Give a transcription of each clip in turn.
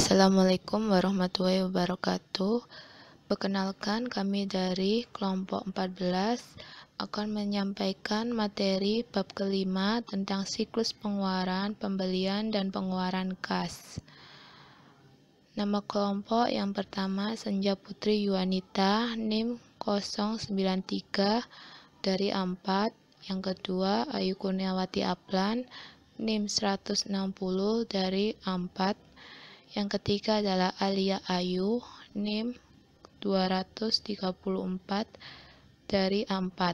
Assalamualaikum warahmatullahi wabarakatuh. Perkenalkan, kami dari kelompok 14 akan menyampaikan materi bab kelima tentang siklus pengeluaran, pembelian, dan pengeluaran kas. Nama kelompok yang pertama Senja Putri Yuanita, NIM 093 dari A4. Yang kedua Ayu Kurniawati Aplan, NIM 160 dari A4. Yang ketiga adalah Alia Ayu, NIM 234 dari A4.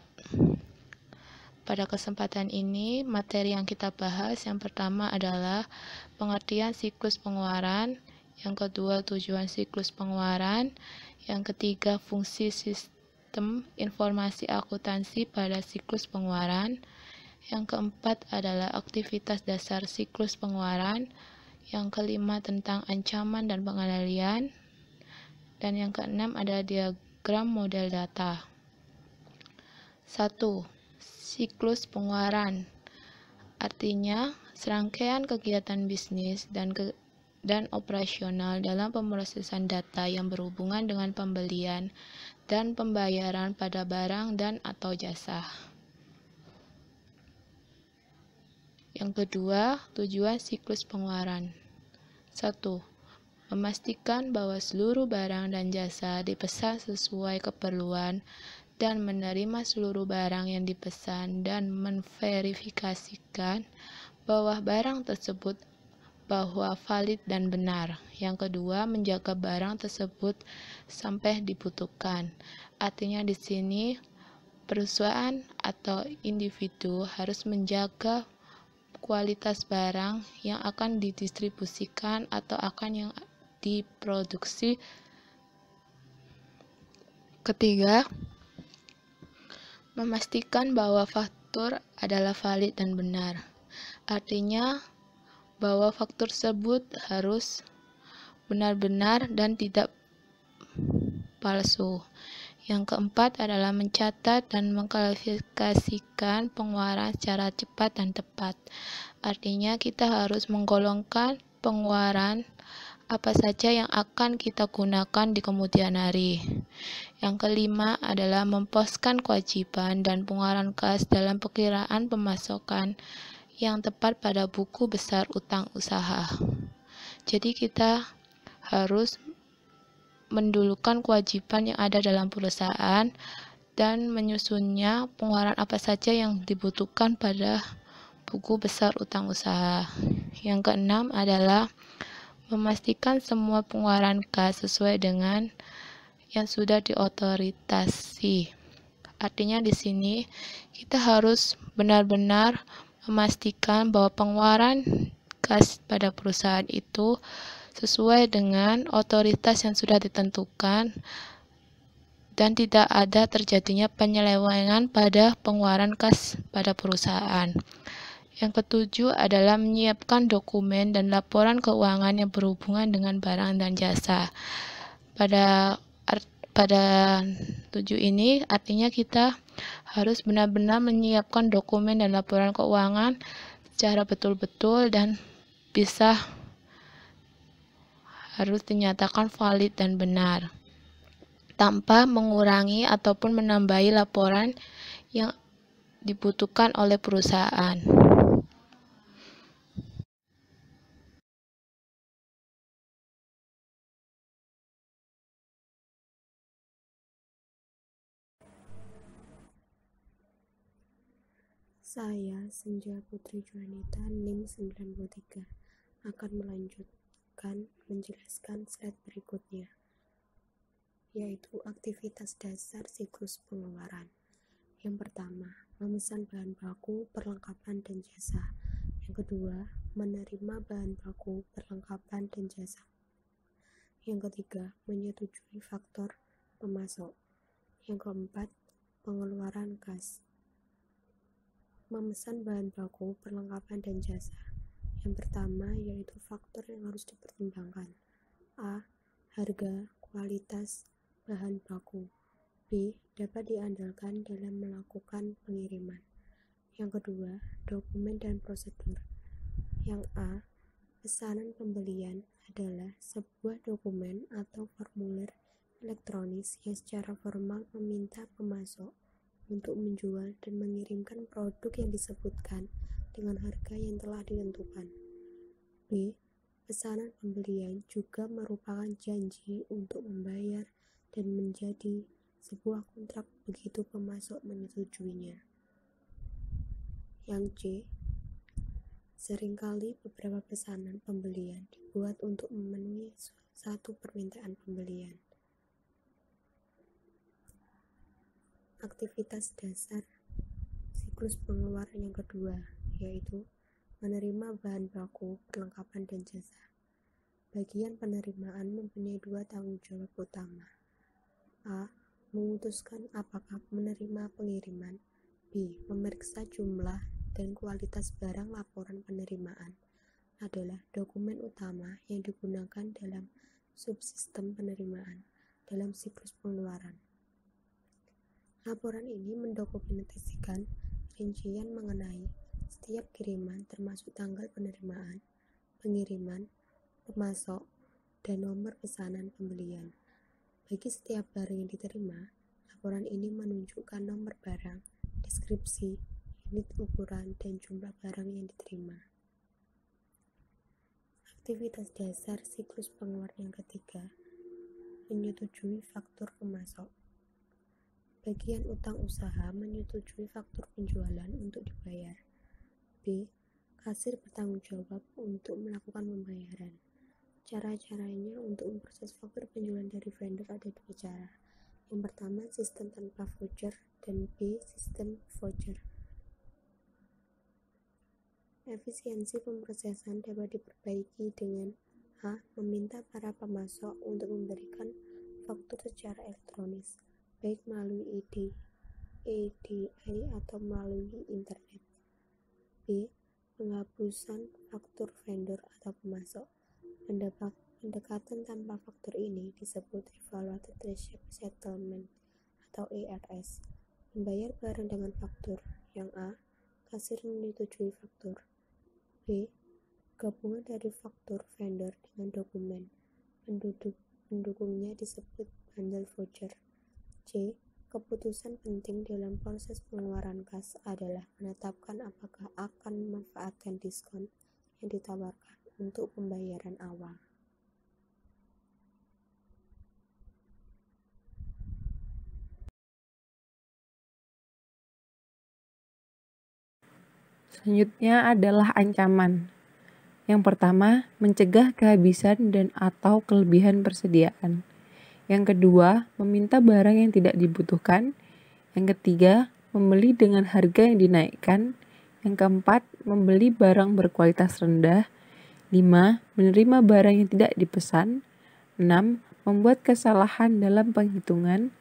Pada kesempatan ini, materi yang kita bahas yang pertama adalah pengertian siklus pengeluaran, yang kedua tujuan siklus pengeluaran, yang ketiga fungsi sistem informasi akuntansi pada siklus pengeluaran, yang keempat adalah aktivitas dasar siklus pengeluaran, yang kelima tentang ancaman dan pengendalian, dan yang keenam adalah diagram model data. 1. Siklus pengeluaran artinya serangkaian kegiatan bisnis dan operasional dalam pemrosesan data yang berhubungan dengan pembelian dan pembayaran pada barang dan atau jasa. Yang kedua, tujuan siklus pengeluaran. 1. Memastikan bahwa seluruh barang dan jasa dipesan sesuai keperluan dan menerima seluruh barang yang dipesan dan memverifikasikan bahwa barang tersebut bahwa valid dan benar. Yang kedua, menjaga barang tersebut sampai dibutuhkan. Artinya di sini perusahaan atau individu harus menjaga kualitas barang yang akan didistribusikan atau akan yang diproduksi. Ketiga, memastikan bahwa faktur adalah valid dan benar. Artinya bahwa faktur tersebut harus benar-benar dan tidak palsu. Yang keempat adalah mencatat dan mengklasifikasikan pengeluaran secara cepat dan tepat. Artinya kita harus menggolongkan pengeluaran apa saja yang akan kita gunakan di kemudian hari. Yang kelima adalah memposkan kewajiban dan pengeluaran kas dalam perkiraan pemasukan yang tepat pada buku besar utang usaha. Jadi kita harus mendulukan kewajiban yang ada dalam perusahaan dan menyusunnya pengeluaran apa saja yang dibutuhkan pada buku besar utang usaha. Yang keenam adalah memastikan semua pengeluaran kas sesuai dengan yang sudah diotorisasi. Artinya di sini kita harus benar-benar memastikan bahwa pengeluaran kas pada perusahaan itu sesuai dengan otoritas yang sudah ditentukan dan tidak ada terjadinya penyelewengan pada pengeluaran kas pada perusahaan. Yang ketujuh adalah menyiapkan dokumen dan laporan keuangan yang berhubungan dengan barang dan jasa. Pada 7 ini artinya kita harus benar-benar menyiapkan dokumen dan laporan keuangan secara betul-betul dan bisa harus dinyatakan valid dan benar tanpa mengurangi ataupun menambahi laporan yang dibutuhkan oleh perusahaan. Saya, Senja Putri Yuanita, NIM 93, akan menjelaskan slide berikutnya, yaitu aktivitas dasar siklus pengeluaran. Yang pertama, memesan bahan baku, perlengkapan, dan jasa. Yang kedua, menerima bahan baku, perlengkapan, dan jasa. Yang ketiga, menyetujui faktor pemasok. Yang keempat, pengeluaran kas. Memesan bahan baku, perlengkapan, dan jasa. Yang pertama yaitu faktor yang harus dipertimbangkan. A. Harga, kualitas bahan baku. B. Dapat diandalkan dalam melakukan pengiriman. Yang kedua, dokumen dan prosedur. Yang A. Pesanan pembelian adalah sebuah dokumen atau formulir elektronis yang secara formal meminta pemasok untuk menjual dan mengirimkan produk yang disebutkan dengan harga yang telah ditentukan. B. Pesanan pembelian juga merupakan janji untuk membayar dan menjadi sebuah kontrak begitu pemasok menyetujuinya. Yang C. Seringkali beberapa pesanan pembelian dibuat untuk memenuhi satu permintaan pembelian. Aktivitas dasar siklus pengeluaran yang kedua, yaitu menerima bahan baku, perlengkapan, dan jasa. Bagian penerimaan mempunyai dua tanggung jawab utama. A. Memutuskan apakah menerima pengiriman. B. Memeriksa jumlah dan kualitas barang. Laporan penerimaan adalah dokumen utama yang digunakan dalam subsistem penerimaan dalam siklus pengeluaran. Laporan ini mendokumentasikan rincian mengenai setiap kiriman termasuk tanggal penerimaan, pengiriman, pemasok, dan nomor pesanan pembelian. Bagi setiap barang yang diterima, laporan ini menunjukkan nomor barang, deskripsi, unit ukuran, dan jumlah barang yang diterima. Aktivitas dasar siklus pengeluaran yang ketiga, menyetujui faktur pemasok. Bagian utang usaha menyetujui faktur penjualan untuk dibayar. B. Kasir bertanggung jawab untuk melakukan pembayaran. Cara-caranya untuk memproses faktur penjualan dari vendor ada dua cara. Yang pertama, sistem tanpa voucher, dan B. Sistem voucher. Efisiensi pemrosesan dapat diperbaiki dengan A. Meminta para pemasok untuk memberikan faktur secara elektronis, baik melalui EDI atau melalui internet. B. Penghapusan faktur vendor atau pemasok. Pendekatan tanpa faktur ini disebut Evaluated Receipt Settlement atau ERS. Membayar barang dengan faktur. Yang A. Kasir menyetujui faktur. B. Gabungan dari faktur vendor dengan dokumen pendukungnya disebut bundle voucher. C. Keputusan penting dalam proses pengeluaran kas adalah menetapkan apakah akan memanfaatkan diskon yang ditawarkan untuk pembayaran awal. Selanjutnya adalah ancaman. Yang pertama, mencegah kehabisan dan atau kelebihan persediaan. Yang kedua, meminta barang yang tidak dibutuhkan. Yang ketiga, membeli dengan harga yang dinaikkan. Yang keempat, membeli barang berkualitas rendah. 5. Menerima barang yang tidak dipesan. 6. Membuat kesalahan dalam penghitungan.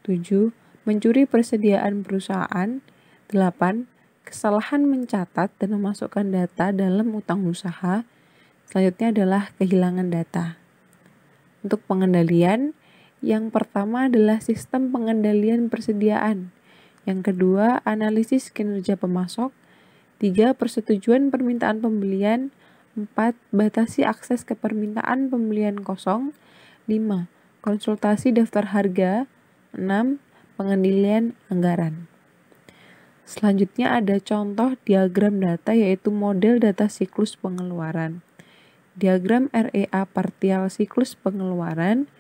7. Mencuri persediaan perusahaan. 8. Kesalahan mencatat dan memasukkan data dalam utang usaha. Selanjutnya adalah kehilangan data. Untuk pengendalian, yang pertama adalah sistem pengendalian persediaan. Yang kedua, analisis kinerja pemasok. 3. Persetujuan permintaan pembelian. 4. Batasi akses ke permintaan pembelian kosong. 5. Konsultasi daftar harga. 6. Pengendalian anggaran. Selanjutnya ada contoh diagram data, yaitu model data siklus pengeluaran. Diagram REA partial siklus pengeluaran.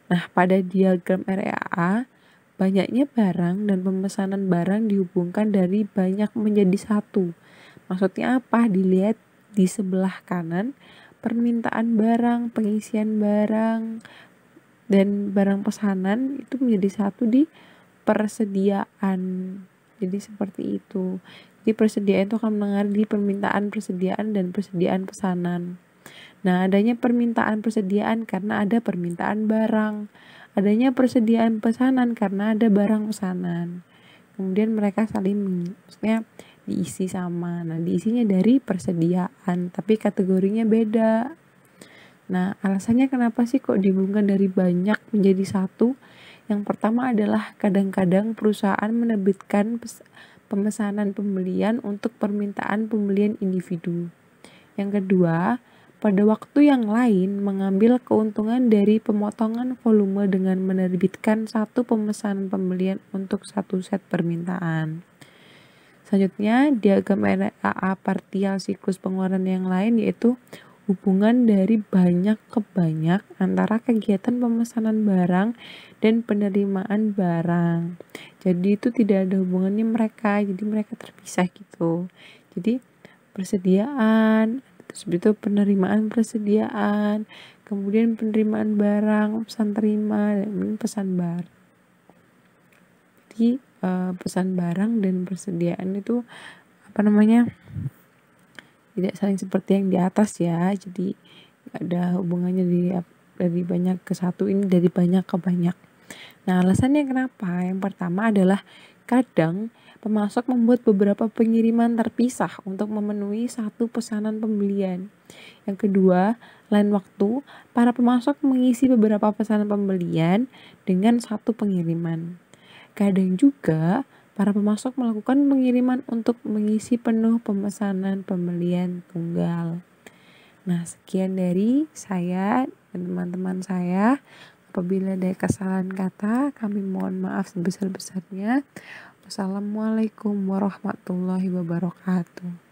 Nah, pada diagram REA, banyaknya barang dan pemesanan barang dihubungkan dari banyak menjadi satu. Maksudnya apa? Dilihat di sebelah kanan, permintaan barang, pengisian barang, dan barang pesanan itu menjadi satu di persediaan. Jadi seperti itu. Jadi persediaan itu akan mengalir di permintaan persediaan dan persediaan pesanan. Nah, adanya permintaan persediaan karena ada permintaan barang. Adanya persediaan pesanan karena ada barang pesanan. Kemudian mereka saling maksudnya diisi sama. Nah, diisinya dari persediaan, tapi kategorinya beda. Nah, alasannya kenapa sih kok dihubungkan dari banyak menjadi satu? Yang pertama adalah kadang-kadang perusahaan menerbitkan pemesanan pembelian untuk permintaan pembelian individu. Yang kedua, pada waktu yang lain mengambil keuntungan dari pemotongan volume dengan menerbitkan satu pemesanan pembelian untuk satu set permintaan. Selanjutnya, diagram RAA partial siklus pengeluaran yang lain yaitu hubungan dari banyak ke banyak antara kegiatan pemesanan barang dan penerimaan barang. Jadi itu tidak ada hubungannya mereka, jadi mereka terpisah gitu. Jadi persediaan, terus itu penerimaan persediaan, kemudian penerimaan barang, pesan terima, dan pesan barang. Jadi pesan barang dan persediaan itu tidak saling seperti yang di atas ya, jadi ada hubungannya dari banyak ke satu, ini dari banyak ke banyak. Nah, alasannya kenapa? Yang pertama adalah kadang pemasok membuat beberapa pengiriman terpisah untuk memenuhi satu pesanan pembelian. Yang kedua, lain waktu para pemasok mengisi beberapa pesanan pembelian dengan satu pengiriman. Kadang juga para pemasok melakukan pengiriman untuk mengisi penuh pemesanan pembelian tunggal. Nah, sekian dari saya dan teman-teman saya. Apabila ada kesalahan kata, kami mohon maaf sebesar-besarnya. Wassalamualaikum warahmatullahi wabarakatuh.